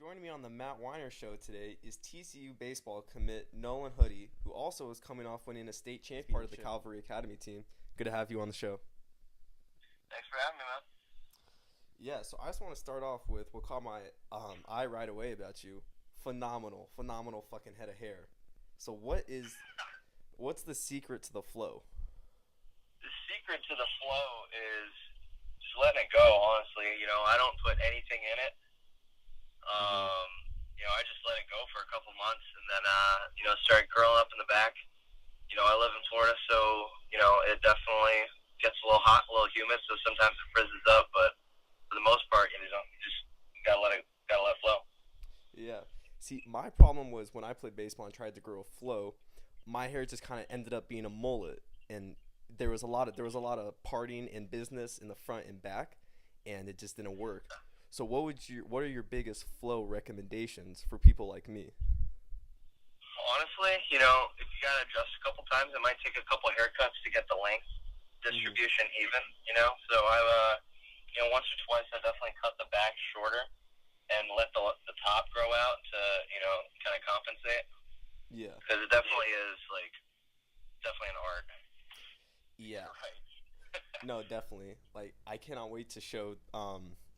Joining me on the Matt Weiner show today is TCU baseball commit Nolan Hudi, who also is coming off winning a state championship, part of the Calvary Academy team. Good to have you on the show. Thanks for having me, man. Yeah, so I just want to start off with what caught my eye right away about you. Phenomenal fucking head of hair. So what's the secret to the flow? The secret to the flow is just letting it go, honestly. I don't put anything in it. I just let it go for a couple months and then, started curling up in the back. I live in Florida, so, it definitely gets a little hot, a little humid, so sometimes it frizzes up, but for the most part, you just gotta let it flow. Yeah. See, my problem was when I played baseball and tried to grow a flow, my hair just kind of ended up being a mullet, and there was a lot of partying and business in the front and back, and it just didn't work. So what are your biggest flow recommendations for people like me? Honestly, if you gotta adjust a couple times, it might take a couple haircuts to get the length distribution even. So I've once or twice I definitely cut the back shorter and let the top grow out to kind of compensate. Yeah. Because it definitely is definitely an art. Yeah. Right. No, definitely. I cannot wait to show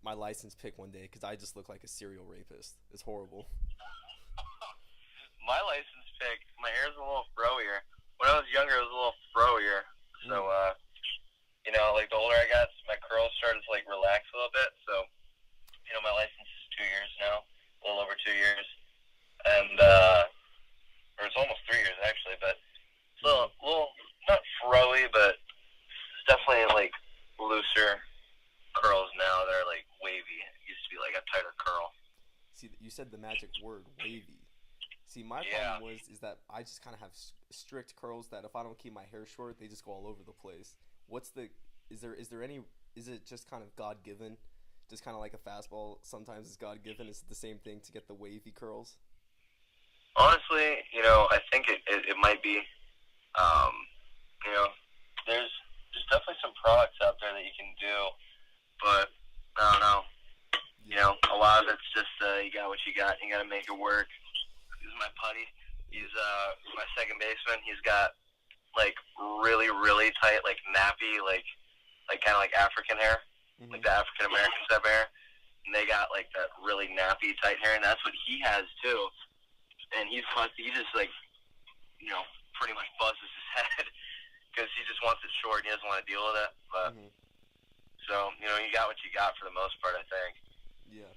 my license pick one day because I just look like a serial rapist. It's horrible. My license pick, my hair's a little froier. When I was younger, it was a little froier. So, the older I got, my curls started to relax a little bit. So, my license is 2 years now, a little over 2 years, and or it's almost 3 years actually. But it's a little not froey, but it's definitely looser curls now. They're wavy. It used to be a tighter curl. See, you said the magic word, wavy. See, my problem is that I just kind of have strict curls that if I don't keep my hair short, they just go all over the place. Is it just kind of God-given? Just kind of like a fastball sometimes is God-given? Is it the same thing to get the wavy curls? Honestly, I think it might be. There's definitely some products out there that you can do, but I don't know. A lot of it's just you got what you got. You got to make it work. This is my putty. He's my second baseman. He's got really really tight nappy kind of African hair, like the African American type hair. And they got that really nappy tight hair, and that's what he has too. And he just pretty much buzzes his head because he just wants it short and he doesn't want to deal with it. But so you got what you got for the most part, I think. Yeah.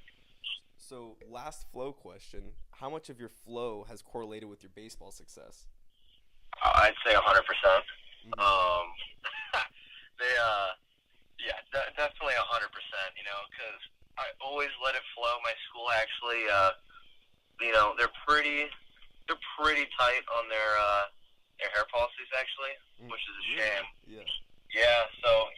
So last flow question: how much of your flow has correlated with your baseball success? I'd say 100%. Definitely 100%. Because I always let it flow. My school actually, they're pretty tight on their hair policies actually, which is a shame. Yeah. Yeah. So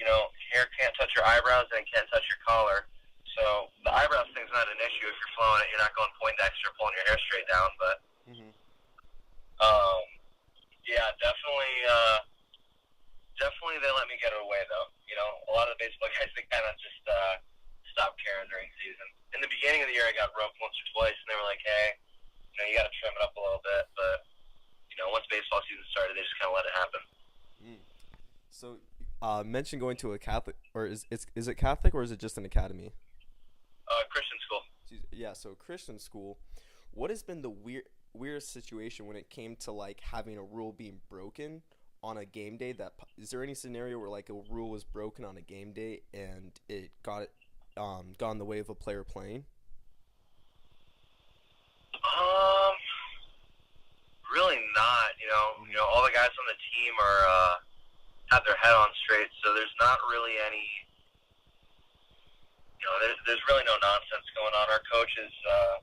hair can't touch your eyebrows and it can't touch your collar. So the eyebrows thing's not an issue if you're flowing it. You're not going Poindexter pulling your hair straight down. But definitely they let me get it away though. A lot of the baseball guys, they kind of just stop caring during season. In the beginning of the year, I got roped once or twice, and they were like, "Hey, you got to trim it up a little bit." But once baseball season started, they just kind of let it happen. So, mention going to a Catholic, or is it Catholic or is it just an academy? Christian school. Yeah, so Christian school. What has been the weirdest situation when it came to having a rule being broken on a game day? Is there any scenario where a rule was broken on a game day and it got in the way of a player playing? Really not. All the guys on the team are have their head on straight, so there's not really any. There's really no nonsense going on. Our coach is a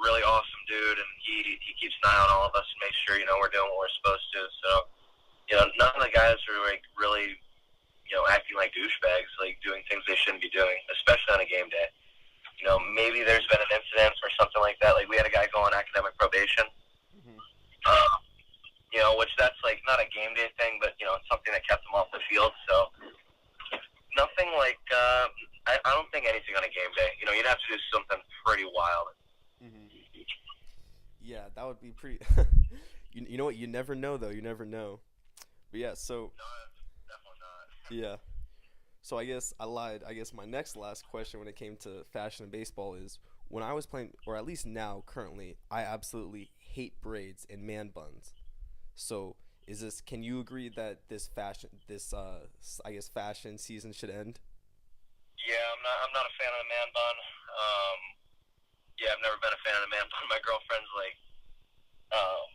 really awesome dude, and he keeps an eye on all of us and makes sure we're doing what we're supposed to. So none of the guys are really acting like douchebags, doing things they shouldn't be doing, especially on a game day. Maybe there's been an incident or something like that. We had a guy go on academic probation. Which that's not a game day thing, but it's something that kept him off the field. So nothing I don't think anything on a game day. You'd have to do something pretty wild. Yeah, that would be pretty. You know what? You never know though. You never know. But yeah, so No, definitely not. yeah. So I guess I lied. I guess my next last question when it came to fashion and baseball is when I was playing, or at least now currently, I absolutely hate braids and man buns. So is this? Can you agree that I guess fashion season should end? Yeah, I'm not a fan of the man bun. Yeah, I've never been a fan of the man bun. My girlfriend's like, um,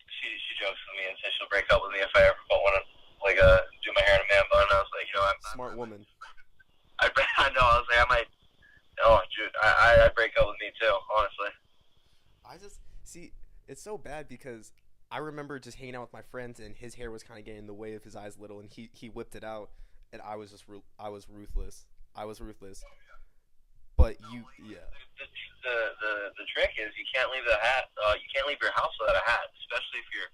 she jokes with me and says she'll break up with me if I ever put one do my hair in a man bun. And I was like, Smart woman. I know. I was like, I might. Oh, dude, I'd break up with me too, honestly. I just see it's so bad because I remember just hanging out with my friends and his hair was kind of getting in the way of his eyes a little, and he whipped it out, and I was just I was ruthless. I was ruthless. But yeah. The trick is you can't leave the hat. You can't leave your house without a hat, especially if you're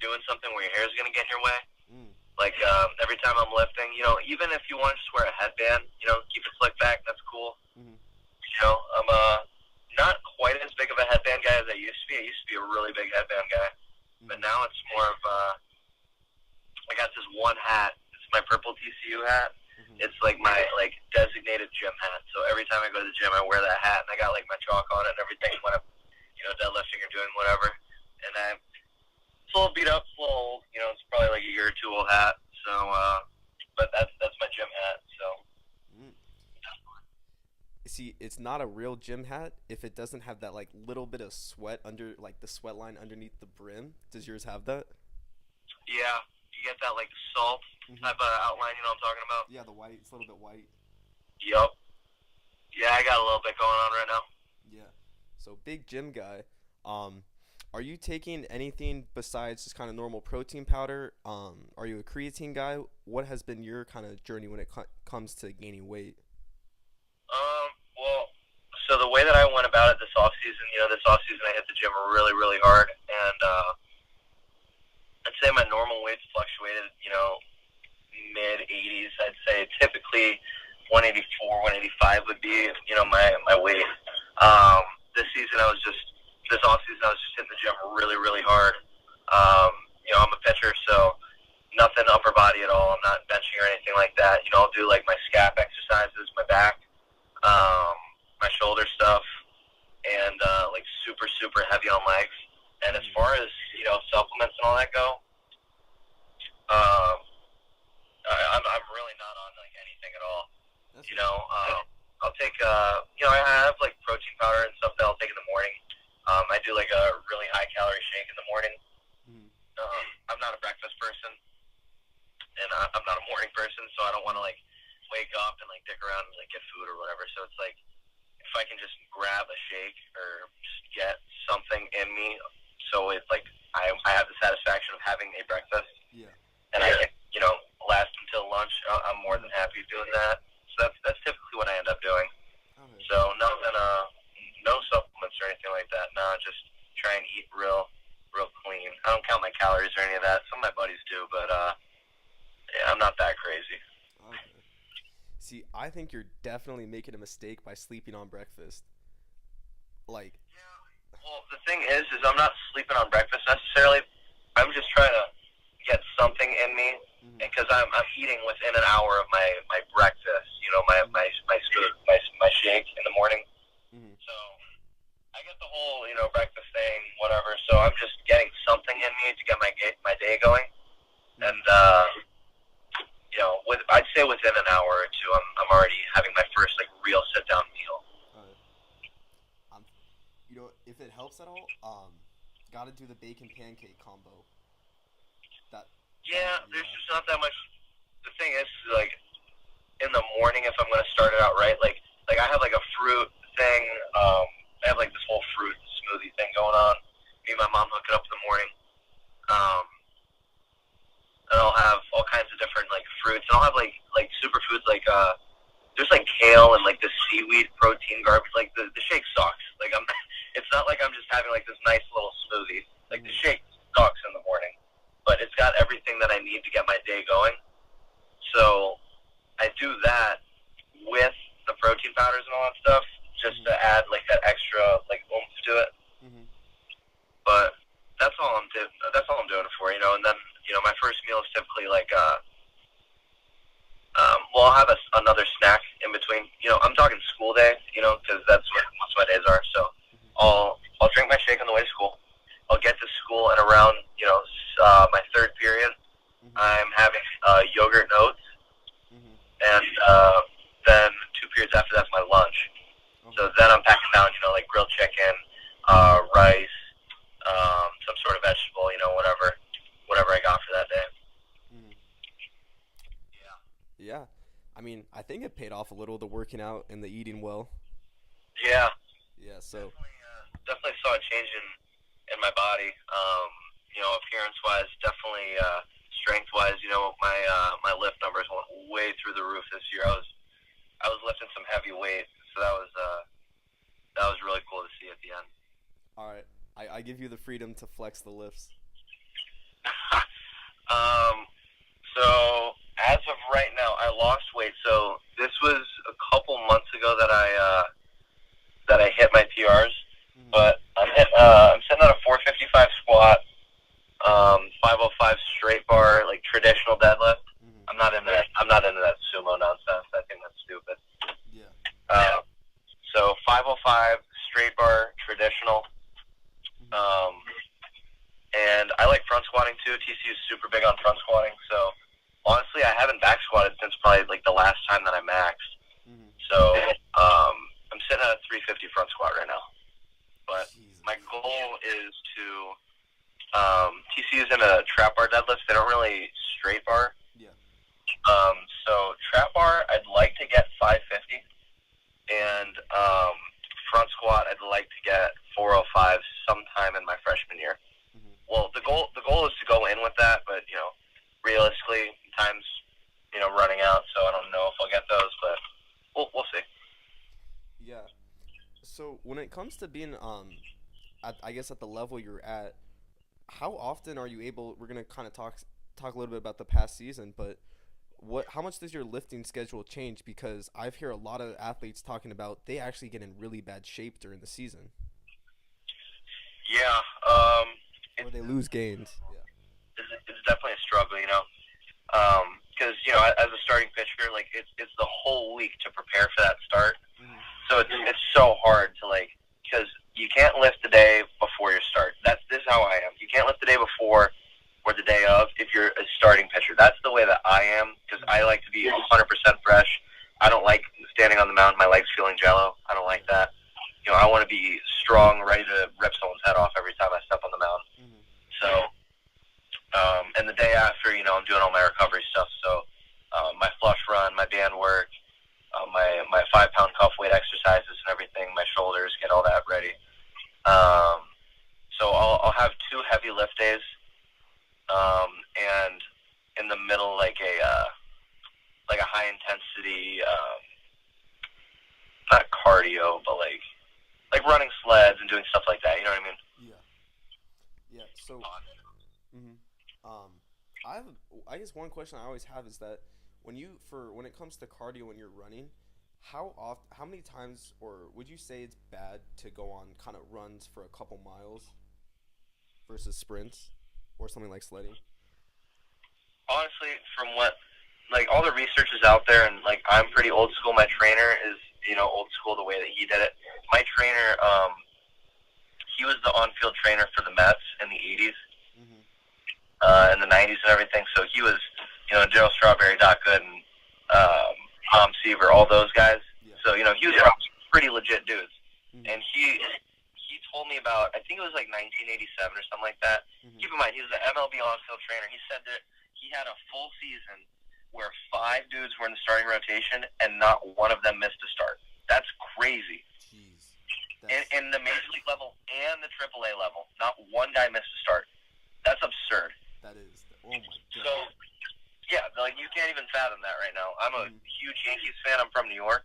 doing something where your hair is gonna get in your way. Mm. Like every time I'm lifting, even if you want to just wear a headband, keep it slicked back. That's cool. Mm-hmm. I'm not quite as big of a headband guy as I used to be. I used to be a really big headband guy, but now it's more of I got this one hat. It's my purple TCU hat. Mm-hmm. It's like my designated gym hat. So every time I go to the gym, I wear that hat, and I got like my chalk on it and everything when I'm deadlifting or doing whatever. And it's a little beat up, it's a little old. It's probably like a year or two old hat. So, but that's my gym hat. So. Mm. See, it's not a real gym hat if it doesn't have that like little bit of sweat under like the sweat line underneath the brim. Does yours have that? Yeah, you get that like salt type of outline. You know what I'm talking about? Yeah, the white. It's a little bit white. Yep. Yeah, I got a little bit going on right now. Yeah. So big gym guy. Are you taking anything besides just kind of normal protein powder? Are you a creatine guy? What has been your kind of journey when it comes to gaining weight? Well, so the way that I went about it this off season, I hit the gym really, really hard, and I'd say my normal weight's fluctuated, mid 80s. I'd say typically 184, 185 would be, my weight. This off season I was just hitting the gym really, really hard. I'm a pitcher, so nothing upper body at all. I'm not benching or anything like that. I'll do like my scap exercises, my back, my shoulder stuff, and like super, super heavy on legs. And as far as supplements and all that go, I'm really not on like anything at all. I'll take I have like protein powder and stuff that I'll take in the morning. I do like a really high calorie shake in the morning. I'm not a breakfast person, and I'm not a morning person, so I don't want to like wake up and like dick around and like get food or whatever. So it's like if I can just grab a shake or just get something in me, so it's like I have the satisfaction of having a breakfast. Yeah. And I can last until lunch. I'm more than happy doing that. So that's typically what I end up doing. Okay. So nothing, no supplements or anything like that. No, just try and eat real clean. I don't count my calories or any of that. Some of my buddies do, but yeah, I'm not that crazy. Okay. See, I think you're definitely making a mistake by sleeping on breakfast. Like. Yeah. Well, the thing is I'm not sleeping on breakfast necessarily. I'm just trying to get something in me, because I'm eating within an hour of my breakfast. My shake in the morning. So I get the whole breakfast thing, whatever. So I'm just getting something in me to get my day going, and I'd say within an hour or two, I'm already having my first like real sit down meal. If it helps at all, gotta do the bacon pancake combo. There's just not that much. The thing is, like, in the morning, if I'm going to start it out right, like I have, like, a fruit thing. I have, like, this whole fruit smoothie thing going on. Me and my mom hook it up in the morning. And I'll have all kinds of different, like, fruits. And I'll have, like superfoods, like, there's, like, kale and, like, the seaweed protein garbage. Like, the shake sucks. Like, it's not like I'm just having, like, this nice little smoothie. Like, the shake sucks in the morning. But it's got everything that I need to get my day going. So I do that with the protein powders and all that stuff, just to add like that extra like oomph to it. like well, I'll have another snack in between. I'm talking school day, because that's what most of my days are. So I'll drink my shake on the way to school. I'll get to school, and around my third period, I'm having yogurt and oats, and then 2 periods after that's my lunch. So then I'm packing down, like grilled chicken, rice, some sort of vegetable, whatever I got for that day. Yeah. I mean, I think it paid off a little, the working out and the eating well. Yeah. Yeah, so. Definitely saw a change in my body. Appearance-wise, definitely strength-wise, my lift numbers went way through the roof this year. I was lifting some heavy weight, so that was really cool to see at the end. All right. I give you the freedom to flex the lifts. So as of right now, I lost weight. So this was a couple months ago that I hit my PRs. But I'm sitting at a 455 squat, 505 straight bar, like traditional deadlift. I'm not into that sumo nonsense. I think that's stupid. Yeah. So 505 straight bar traditional. And I like front squatting too. TCU is super big on front squatting. So honestly, I haven't back squatted since probably like the last time that I maxed. So I'm sitting at a 350 front squat right now. But my goal is to TCU's in a trap bar deadlift. They don't really straight bar. Yeah. So trap bar, I'd like to get 550, and front squat, I'd like to get 405 sometime in my freshman year. Well, the goal is to go in with that, but realistically, time's running out, so I don't know if I'll get those, but we'll see. Yeah. So when it comes to being I guess at the level you're at, how often are you able? We're gonna kind of talk a little bit about the past season, but how much does your lifting schedule change? Because I've heard a lot of athletes talking about they actually get in really bad shape during the season. Yeah. Or they lose gains. Yeah. It's definitely a struggle, because as a starting pitcher, like it's the whole week to prepare for that start. So it's so hard to because you can't lift the day before your start. This is how I am. You can't lift the day before or the day of if you're a starting pitcher. That's the way that I am, because I like to be 100% fresh. I don't like standing on the mound, my legs feeling jello. I don't like that. I want to be strong, ready to rip someone's head off every time I step on the mound. So, and the day after, I'm doing all my recovery stuff. So, my flush run, my band work, my 5-pound cuff weight exercises and everything, my shoulders, get all that ready. So I'll have 2 heavy lift days, and in the middle, like a high intensity, not cardio, but like running sleds and doing stuff like that. You know what I mean? Yeah. So, I guess one question I always have is that when it comes to cardio when you're running, how many times, or would you say it's bad to go on kind of runs for a couple miles versus sprints or something like sledding? Honestly, from what all the research is out there, and I'm pretty old school. My trainer is old school the way that he did it. My trainer, he was the on-field trainer for the Mets in the 80s, in the 90s and everything. So he was, Gerald Strawberry, Doc Good, and Tom Seaver, all those guys. Yeah. So, he was pretty legit dudes. And he told me about, I think it was 1987 or something like that. Keep in mind, he was the MLB on-field trainer. He said that he had a full season where 5 dudes were in the starting rotation and not one of them missed a start. That's crazy. Jeez. In the Major League level and the AAA level, not one guy missed a start. That's absurd. That is. Oh, my God. So, yeah, you can't even fathom that right now. I'm a huge Yankees fan. I'm from New York.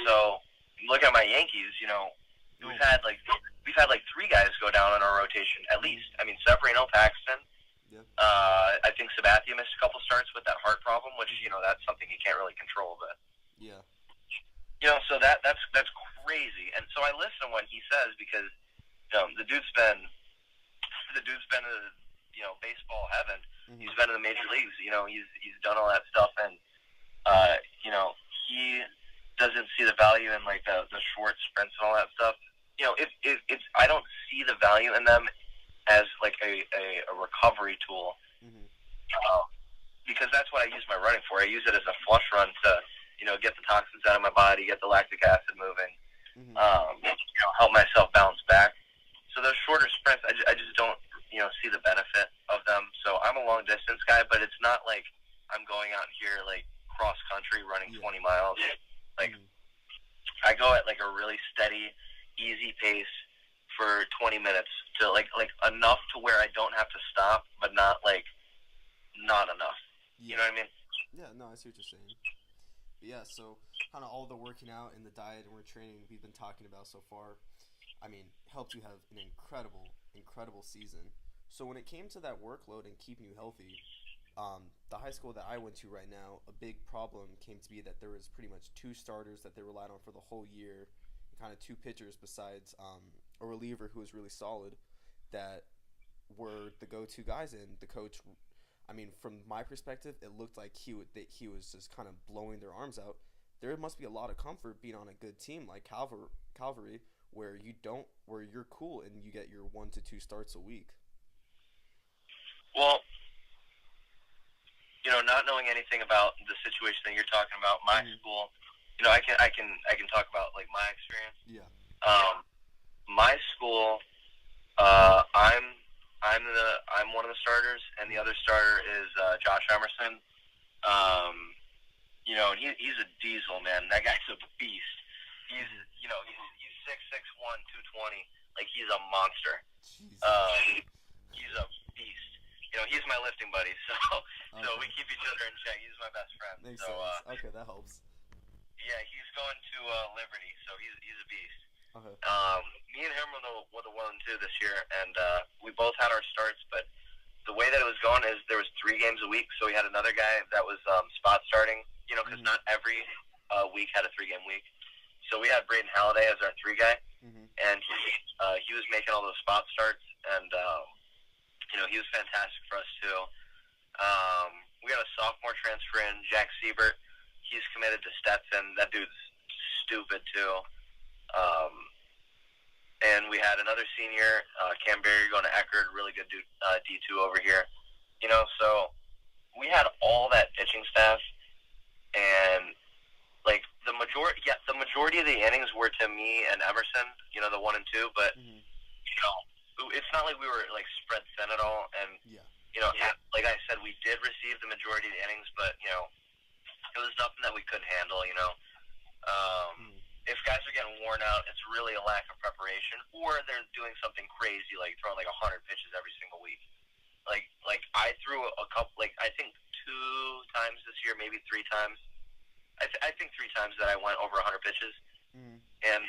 So, look at my Yankees, we've had 3 guys go down on our rotation, at least. I mean, Severino, Paxton. Yeah. I think Sabathia missed a couple starts with that heart problem, which, that's something you can't really control, but. Yeah. So that's crazy. And so I listen to what he says because, the dude's been in, baseball heaven. Mm-hmm. He's been in the major leagues. He's done all that stuff, and he doesn't see the value in like the short sprints and all that stuff. It's I don't see the value in them as like a recovery tool. Mm-hmm. Because that's what I use my running for. I use it as a flush run to, get the toxins out of my body, get the lactic acid moving, Mm-hmm. help myself bounce back. So those shorter sprints, I just don't, see the benefit of them. So I'm a long distance guy, but it's not like I'm going out here like cross country running 20 miles. Like I go at like a really steady, easy pace for 20 minutes to like enough to where I don't have to stop, but not enough. Yeah. You know what I mean? Yeah, no, I see what you're saying. But yeah, so kind of all the working out and the diet and training we've been talking about so far, I mean, helped you have an incredible season. So when it came to that workload and keeping you healthy, the high school that I went to right now, a big problem came to be that there was pretty much 2 starters that they relied on for the whole year, and kind of 2 pitchers besides a reliever who was really solid that were the go-to guys. And the coach, I mean, from my perspective, it looked like he was just kind of blowing their arms out. There must be a lot of comfort being on a good team like Calvary, where you're cool and you get your 1 to 2 starts a week. Well, not knowing anything about the situation that you're talking about, my school, I can talk about like my experience. Yeah. My school, I'm one of the starters, and the other starter is Josh Emerson. And he's a diesel, man. That guy's a beast. He's 6'1", 220. Like he's a monster. He's a beast. He's my lifting buddy, so we keep each other in check. He's my best friend. Makes sense. Okay, that helps. Yeah, he's going to Liberty, so he's a beast. Okay. Me and him were the 1 and 2 this year, and we both had our starts. But the way that it was going is there was 3 games a week, so we had another guy that was spot starting. Because not every week had a 3-game week. So we had Braden Halladay as our 3 guy, and he was making all those spot starts, and he was fantastic for us too. We got a sophomore transfer in, Jack Siebert. He's committed to Stetson. That dude's stupid too. And we had another senior, Cam Berry, going to Eckerd, really good dude, D2 over here. So we had all that pitching staff, and like the majority of the innings were to me and Emerson, the 1 and 2, but it's not like we were like spread thin at all. And like I said, we did receive the majority of the innings, but it was nothing that we couldn't handle. If guys are getting worn out, it's really a lack of preparation, or they're doing something crazy like throwing like 100 pitches every single week. Like I threw a couple, like I think 2 times this year, maybe 3 times. I think 3 times that I went over 100 pitches, and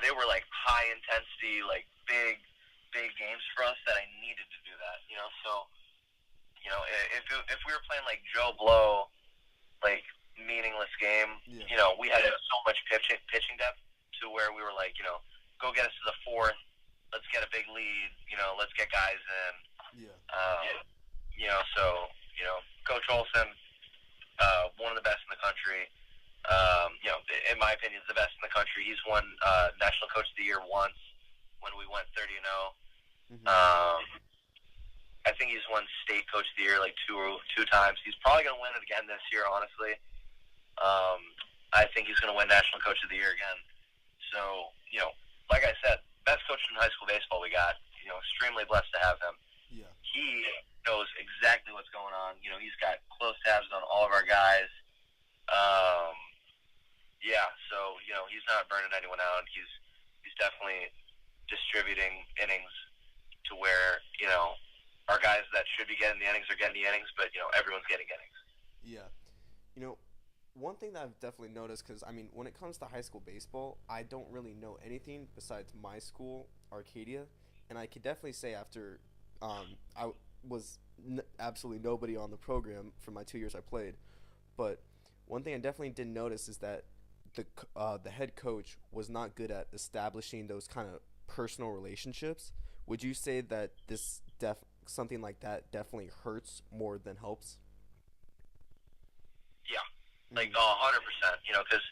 they were like high intensity, like big games for us that I needed to do that. So if we were playing like Joe Blow, like meaningless game, we had so much pitching depth to where we were like, go get us to the 4th, let's get a big lead, let's get guys in. So Coach Olson, one of the best in the country. In my opinion, is the best in the country. He's won National Coach of the Year once when we went 30-0. I think he's won State Coach of the Year like two times. He's probably going to win it again this year, honestly. I think he's going to win National Coach of the Year again. So, like I said, best coach in high school baseball we got. Extremely blessed to have him. Yeah. He knows exactly what's going on. He's got close tabs on all of our guys. So he's not burning anyone out. He's definitely distributing innings to where our guys that should be getting the innings are getting the innings, but everyone's getting innings. Yeah. One thing that I've definitely noticed, because I mean, when it comes to high school baseball, I don't really know anything besides my school, Arcadia, and I could definitely say after I was absolutely nobody on the program for my 2 years I played, but one thing I definitely did notice is that the head coach was not good at establishing those kind of personal relationships. Would you say that this something like that definitely hurts more than helps? Yeah, like 100%. You know, because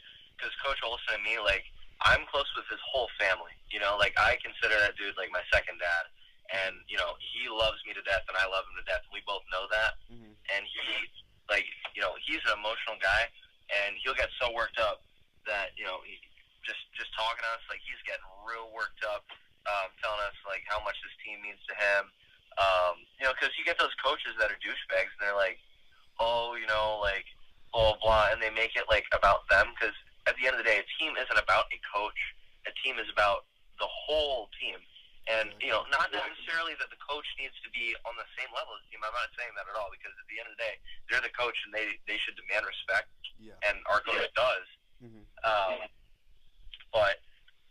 Coach Olson and me, like, I'm close with his whole family. You know, like, I consider that dude like my second dad, and you know, he loves me to death, and I love him to death. We both know that, and he, like, you know, he's an emotional guy, and he'll get so worked up that, you know, he just talking to us, like, he's getting real worked up, telling us like how much this team means to him. You know, because you get those coaches that are douchebags, and they're like, oh, you know, like, blah, blah, and they make it, like, about them, because at the end of the day, a team isn't about a coach. A team is about the whole team. And, you know, not necessarily that the coach needs to be on the same level as the team. I'm not saying that at all, because at the end of the day, they're the coach, and they should demand respect, and our coach does. But,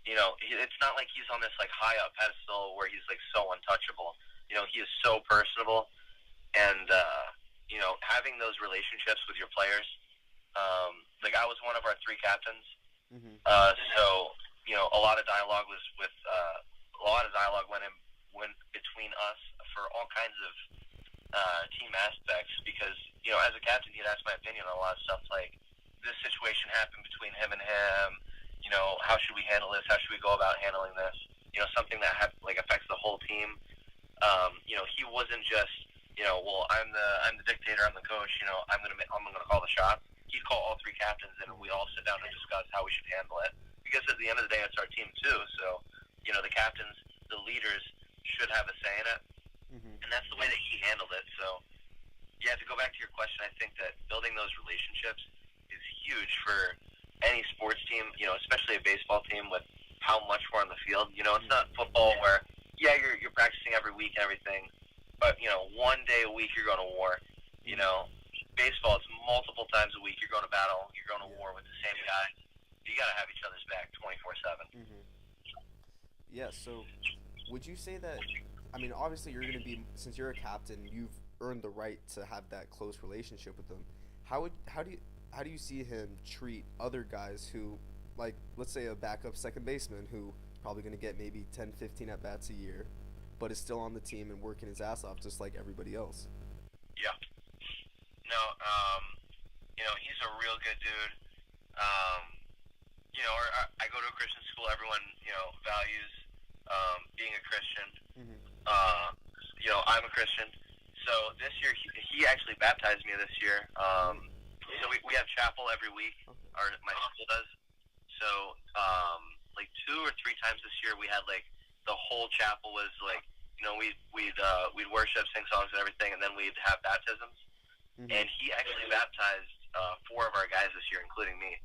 you know, it's not like he's on this, like, high-up pedestal where he's, like, so untouchable. You know, he is so personable, and, you know, having those relationships with your players, like, I was one of our 3 captains, so, you know, a lot of dialogue went between us for all kinds of team aspects, because, you know, as a captain, he'd ask my opinion on a lot of stuff, like, this situation happened between him and him, you know, how should we handle this, how should we go about handling this, you know, something that like affects the whole team. You know, he wasn't just, you know, well, I'm the dictator, I'm the coach, you know, I'm gonna call the shots. He'd call all 3 captains, and we'd all sit down and discuss how we should handle it, because at the end of the day, it's our team too. So, you know, the captains, the leaders, should have a say in it, and that's the way that he handled it. So, yeah, to go back to your question, I think that building those relationships is huge for any sports team, you know, especially a baseball team with how much we're on the field. You know, it's not football where, yeah, you're practicing every week and everything, but, you know, one day a week you're going to war. You know, baseball, it's multiple times a week. You're going to battle, you're going to war with the same guys. You got to have each other's back 24/7. Yeah, so would you say that, I mean, obviously you're going to be, since you're a captain, you've earned the right to have that close relationship with them. How do you see him treat other guys who, like, let's say a backup second baseman who is probably going to get maybe 10, 15 at-bats a year, but is still on the team and working his ass off just like everybody else? Yeah. No, you know, he's a real good dude. You know, I go to a Christian school. Everyone, you know, values being a Christian. You know, I'm a Christian. So this year, he actually baptized me this year. So we have chapel every week, or my school does. So, like 2 or 3 times this year, we had, like, the whole chapel was, like, you know, we'd worship, sing songs and everything, and then we'd have baptisms. And he actually baptized 4 of our guys this year, including me.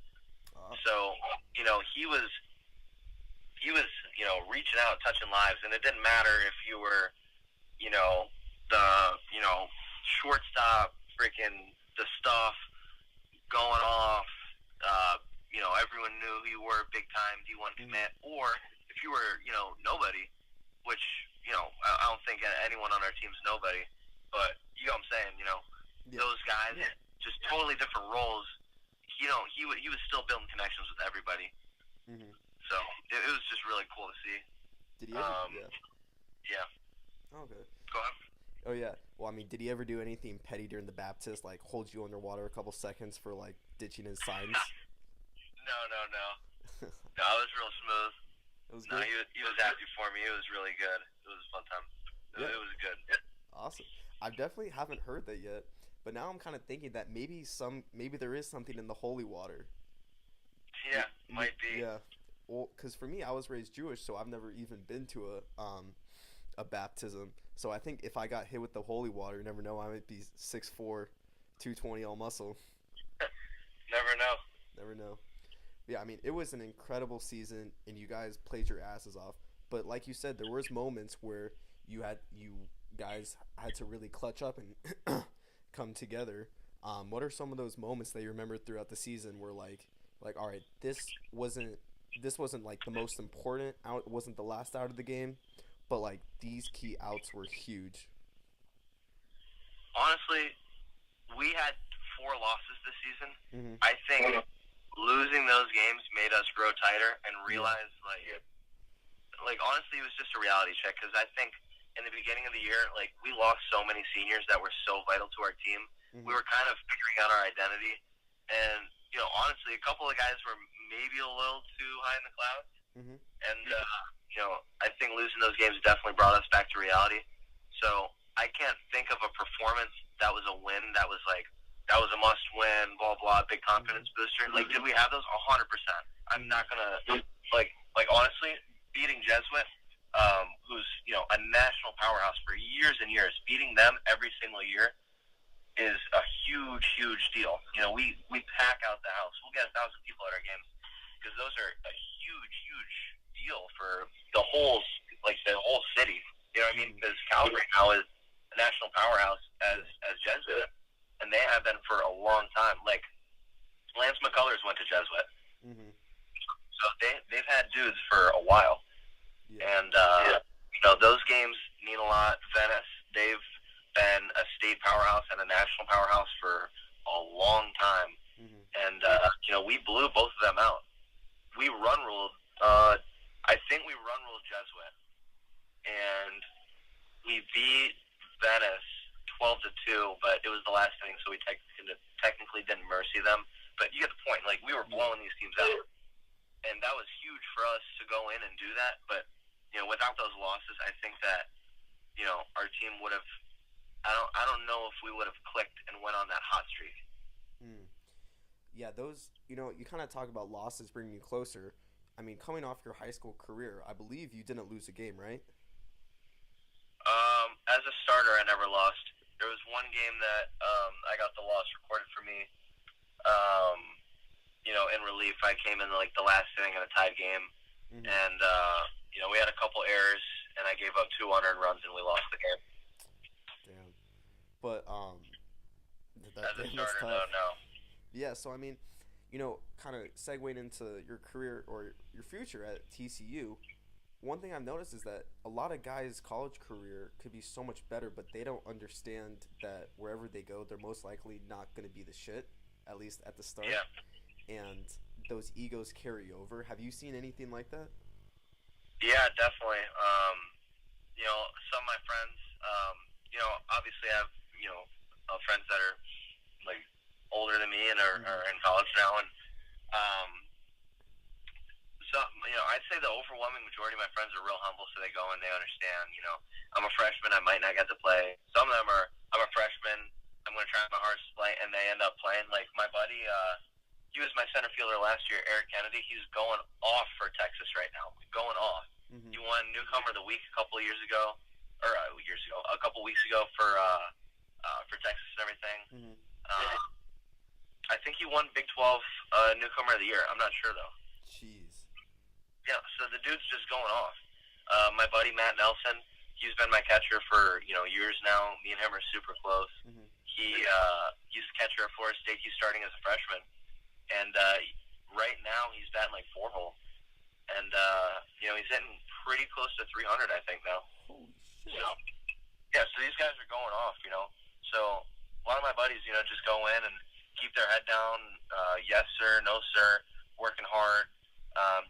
So, you know, he was, you know, reaching out, touching lives, and it didn't matter if you were, you know, the, you know, shortstop, freaking the stuff going off, you know, everyone knew who you were, big time D1 commit, or if you were, you know, nobody, which, you know, I don't think anyone on our team's nobody, but you know what I'm saying, you know, those guys, just totally different roles. You know, he was still building connections with everybody. So it was just really cool to see. Did he ever? Yeah. Oh, okay. Go ahead. Oh yeah. Well, I mean, did he ever do anything petty during the baptist, like hold you underwater a couple seconds for like ditching his signs? No. No, it was real smooth. It was good. No, he was happy for me. It was really good. It was a fun time. It was good. Awesome. I definitely haven't heard that yet, but now I'm kind of thinking that maybe there is something in the holy water. Yeah, might be. Yeah. Well, because for me, I was raised Jewish, so I've never even been to a baptism. So I think if I got hit with the holy water, you never know, I might be 6'4", 220 all muscle. Never know. Never know. Yeah, I mean, it was an incredible season, and you guys played your asses off. But like you said, there was moments where you guys had to really clutch up and come together. What are some of those moments that you remember throughout the season where like all right, this wasn't like the most important out, it wasn't the last out of the game, but like these key outs were huge? Honestly, we had 4 losses this season. I think losing those games made us grow tighter and realize like honestly, it was just a reality check, because I think in the beginning of the year, like, we lost so many seniors that were so vital to our team. We were kind of figuring out our identity. And, honestly, a couple of guys were maybe a little too high in the clouds. And, I think losing those games definitely brought us back to reality. So I can't think of a performance that was a win that was like, that was a must-win, blah, blah, big confidence booster. Like, did we have those? 100%. I'm not going to, like, honestly, beating Jesuit, who's, a national powerhouse for years and years, beating them every single year is a huge, huge deal. We pack out the house. We'll get 1,000 people at our games because those are a huge, huge deal for the whole city. You know what I mean? Because Calvary now is a national powerhouse as Jesuit, and they have been for a long time. Like, Lance McCullers went to Jesuit. So they've had dudes for a while. And, those games mean a lot. Venice, they've been a state powerhouse and a national powerhouse for a long time. And, we blew both of them out. We run-ruled, I think we run-ruled Jesuit. And we beat Venice 12-2, but it was the last inning, so we technically didn't mercy them. But you get the point. Like, we were blowing these teams out. And that was huge for us to go in and do that. But, without those losses, I think that, our team would have, I don't know if we would have clicked and went on that hot streak. Yeah, those, you kind of talk about losses bringing you closer. I mean, coming off your high school career, I believe you didn't lose a game, right? As a starter, I never lost. There was one game that I got the loss recorded for me. In relief, I came in like the last inning of a tied game, and we had a couple errors, and I gave up 2 unearned runs, and we lost the game. Damn. But as a starter, no. Yeah, so I mean, kind of segueing into your career or your future at TCU. One thing I've noticed is that a lot of guys' college career could be so much better, but they don't understand that wherever they go, they're most likely not going to be the shit, at least at the start. Yeah. And those egos carry over. Have you seen anything like that? Yeah, definitely. Some of my friends, obviously I have, friends that are, like, older than me and are in college now. And, I'd say the overwhelming majority of my friends are real humble, so they go and they understand, I'm a freshman, I might not get to play. Some of them are, I'm a freshman, I'm going to try my hardest to play, and they end up playing. Like, my buddy, he was my center fielder last year, Eric Kennedy. He's going off for Texas right now. Going off. He won Newcomer of the Week a couple of a couple weeks ago for Texas and everything. I think he won Big 12 Newcomer of the Year. I'm not sure, though. Jeez. Yeah, so the dude's just going off. My buddy Matt Nelson, he's been my catcher for years now. Me and him are super close. He's the catcher at Florida State. He's starting as a freshman, and right now he's batting like 4-hole, and he's hitting pretty close to 300, I think now. Holy shit. So, yeah, so these guys are going off. So a lot of my buddies, just go in and keep their head down. Yes sir, no sir, working hard.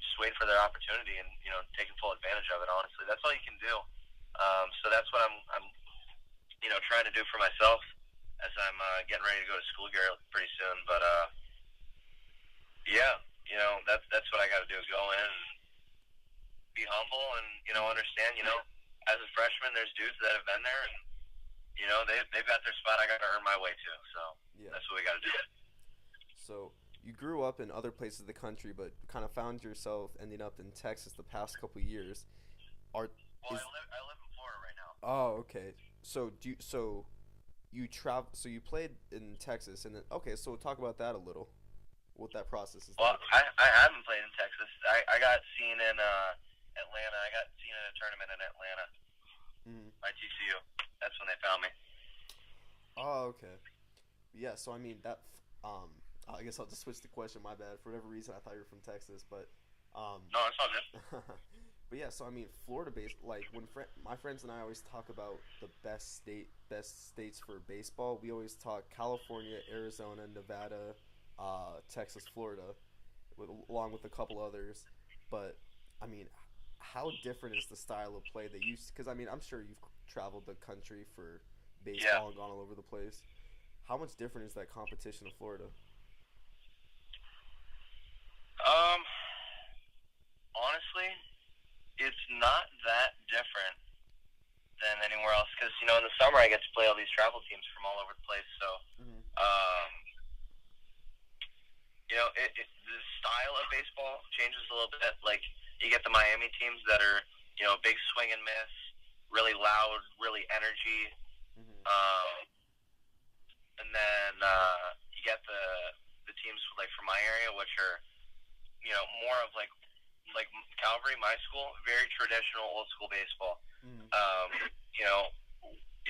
Just waiting for their opportunity and taking full advantage of it. Honestly, that's all you can do. So that's what I'm trying to do for myself as I'm getting ready to go to school here pretty soon. But that's what I got to do is go in and be humble and understand. As a freshman, there's dudes that have been there and they've got their spot. I got to earn my way too. So that's what we got to do. So you grew up in other places of the country, but kind of found yourself ending up in Texas the past couple of years. I live in Florida right now. Oh, okay. So you played in Texas, and then so talk about that a little. What that process is. Well, like. I haven't played in Texas. I got seen in Atlanta. I got seen in a tournament in Atlanta by TCU. That's when they found me. Oh, okay. Yeah. So I mean that. I guess I'll just switch the question. My bad. For whatever reason, I thought you were from Texas, but. No, it's all good. But yeah, so I mean, Florida-based. Like when my friends and I always talk about the best states for baseball. We always talk California, Arizona, Nevada, Texas, Florida, along with a couple others. But I mean, how different is the style of play that you? Because I mean, I'm sure you've traveled the country for baseball and gone all over the place. How much different is that competition in Florida? Honestly, it's not that different than anywhere else because in the summer I get to play all these travel teams from all over the place. So, Mm-hmm. the style of baseball changes a little bit. Like you get the Miami teams that are big swing and miss, really loud, really energy. Mm-hmm. And then you get the teams like from my area, which are more of like Calvary, my school, very traditional old school baseball. Mm-hmm.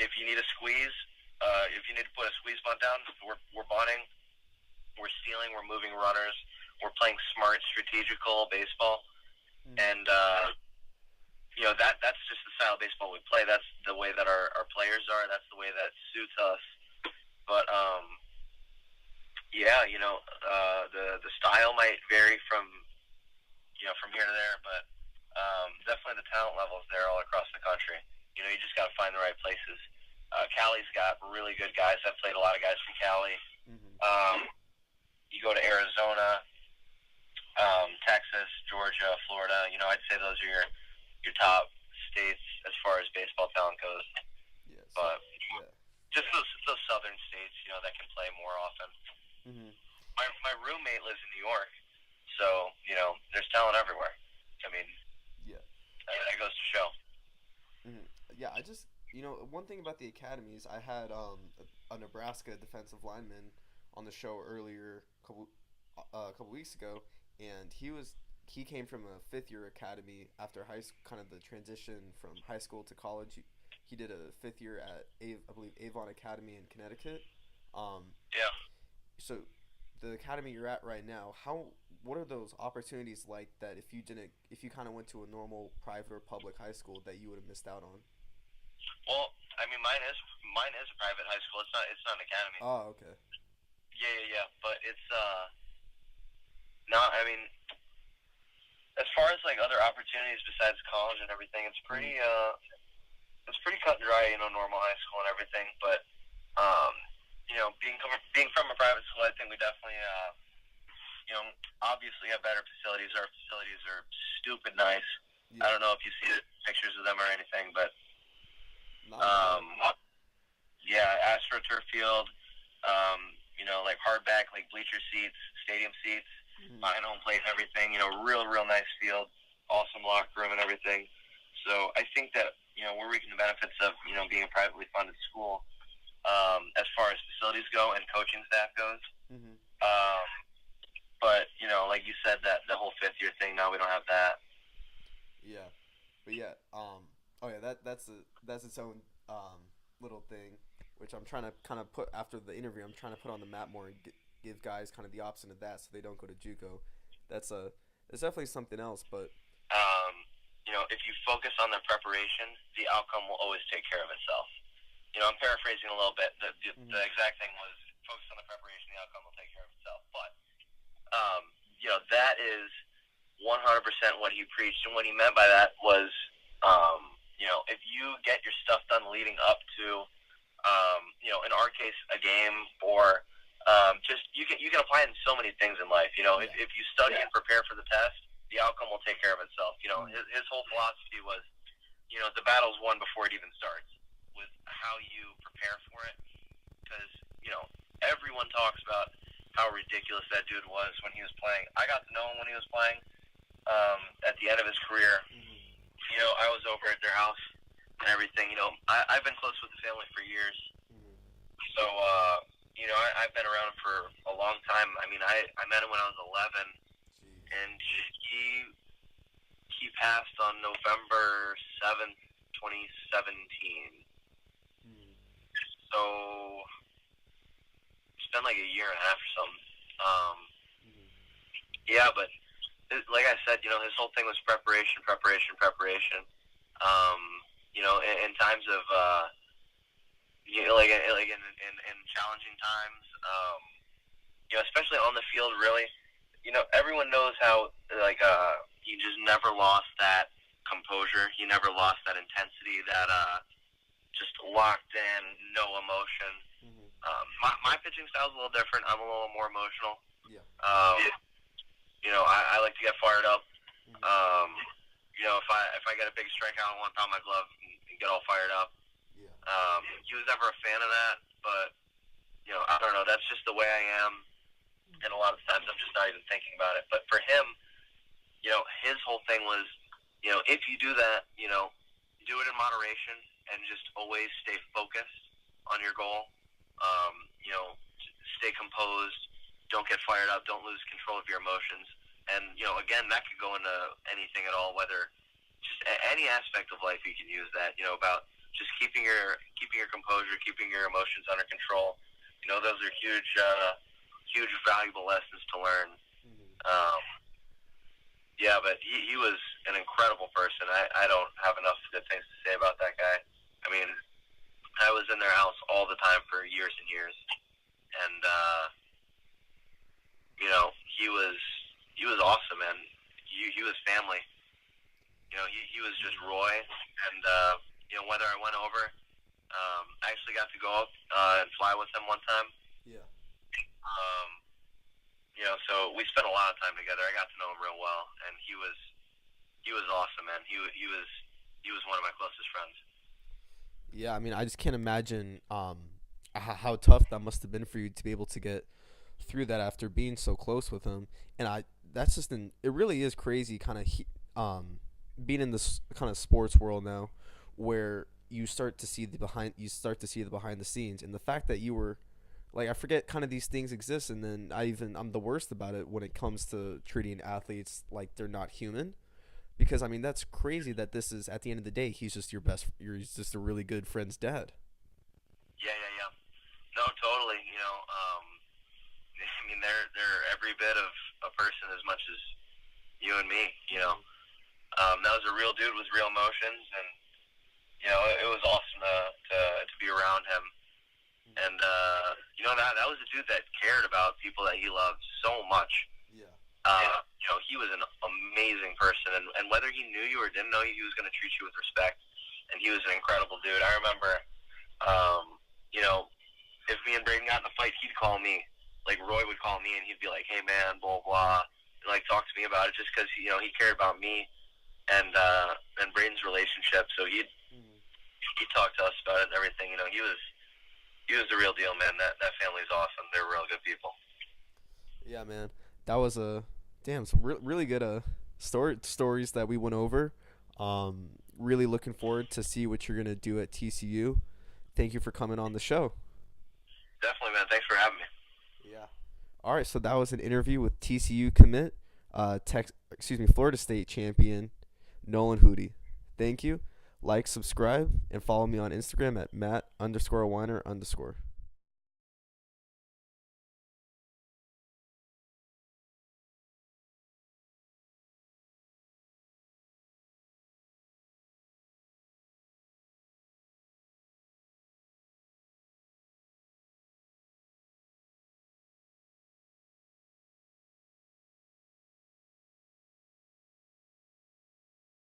If you need a squeeze, if you need to put a squeeze bunt down, we're bunting, we're stealing, we're moving runners, we're playing smart, strategical baseball, Mm-hmm. and that's just the style of baseball we play. That's the way that our players are. That's the way that suits us. But the style might vary from here to there, but definitely the talent level is there all across the country. You just got to find the right places. Cali's got really good guys. I've played a lot of guys from Cali. Mm-hmm. You go to Arizona, Texas, Georgia, Florida. I'd say those are your top states as far as baseball talent goes. Yes. But Yeah. just those southern states, that can play more often. Mm-hmm. My roommate lives in New York, so there's talent everywhere. I mean, Yeah. that goes to show. Mm-hmm. Yeah. I just one thing about the academies, I had a Nebraska defensive lineman on the show earlier a couple weeks ago, and he came from a 5th-year academy after high school, kind of the transition from high school to college. He did a 5th year at I believe Avon Academy in Connecticut. Yeah. So the academy you're at right now, what are those opportunities like that if you kind of went to a normal private or public high school that you would have missed out on? Well, I mean, mine is a private high school. It's not an academy. Oh, okay. Yeah. But it's not. I mean, as far as like other opportunities besides college and everything, it's pretty cut and dry. Normal high school and everything. But being from a private school, I think we definitely obviously have better facilities. Our facilities are stupid nice. Yeah. I don't know if you see the pictures of them or anything, but AstroTurf field. Like hardback, like bleacher seats, stadium seats, behind home plate and everything. Real nice field, awesome locker room and everything. So I think that we're reaping the benefits of being a privately funded school as far as facilities go and coaching staff goes. Mm-hmm. But like you said, that the whole 5th year thing, now we don't have that. Yeah, but yeah, that's its own little thing, which I'm trying to kind of put after the interview. I'm trying to put on the map more and give guys kind of the opposite of that, so they don't go to JUCO. It's definitely something else, but if you focus on the preparation, the outcome will always take care of itself. I'm paraphrasing a little bit. The exact thing was focus on the preparation, the outcome will take care of itself. But that is 100% what he preached, and what he meant by that was, if you get your stuff done leading up to, in our case, a game, or just you can apply it in so many things in life. If you study and prepare for the test, the outcome will take care of itself. His whole philosophy was, the battle's won before it even starts, with how you prepare for it. Because, everyone talks about how ridiculous that dude was when he was playing. I got to know him when he was playing at the end of his career. I was over at their house and everything. I've been close with the family for years. So, I've been around him for a long time. I mean, I met him when I was 11. And he passed on November 7th, 2017. So it's been like a year and a half or something. Yeah, but like I said, his whole thing was preparation. In times of in challenging times, especially on the field, really. Everyone knows how he just never lost that composure. He never lost that intensity, that just locked in, no emotion. Mm-hmm. My pitching style is a little different. I'm a little more emotional. Yeah. I like to get fired up. Mm-hmm. If I get a big strikeout, I want to pop my glove and get all fired up. Yeah. He was never a fan of that, but I don't know. That's just the way I am, and a lot of times I'm just not even thinking about it. But for him, his whole thing was, if you do that, do it in moderation and just always stay focused on your goal. Stay composed. Don't get fired up. Don't lose control of your emotions. And, again, that could go into anything at all, whether just any aspect of life you can use that, about just keeping your composure, keeping your emotions under control. Those are huge valuable lessons to learn. Mm-hmm. But he was an incredible person. I don't have enough good things to say about that guy. I mean, I was in their house all the time for years and years. And, he was awesome, man. He was family. He was just Roy. And, whether I went over, I actually got to go up and fly with him one time. Yeah. So we spent a lot of time together. I got to know him real well, and he was awesome, man. He was one of my closest friends. Yeah, I mean, I just can't imagine how tough that must have been for you to be able to get through that after being so close with him. And that's just it really is crazy, kind of being in this kind of sports world now, where you start to see the behind the scenes, and the fact that you were. Like, I forget kind of these things exist, and then I'm the worst about it when it comes to treating athletes like they're not human. Because, I mean, that's crazy that this is, at the end of the day, he's just he's just a really good friend's dad. Yeah. No, totally. I mean, they're every bit of a person as much as you and me, That was a real dude with real emotions, and, it was awesome to be around him. And, that was a dude that cared about people that he loved so much. Yeah. He was an amazing person. And whether he knew you or didn't know you, he was going to treat you with respect. And he was an incredible dude. I remember, if me and Braden got in a fight, he'd call me. Like, Roy would call me, and he'd be like, hey, man, blah, blah, and, talk to me about it, just because, he cared about me and Braden's relationship. So he'd talk to us about it and everything. He was the real deal, man. That family's awesome. They're real good people. Yeah, man. That was some really good stories that we went over. Really looking forward to see what you're gonna do at TCU. Thank you for coming on the show. Definitely, man. Thanks for having me. Yeah. All right. So that was an interview with TCU commit, Florida State champion Nolan Hudi. Thank you. Like, subscribe, and follow me on Instagram at Matt_Weiner_.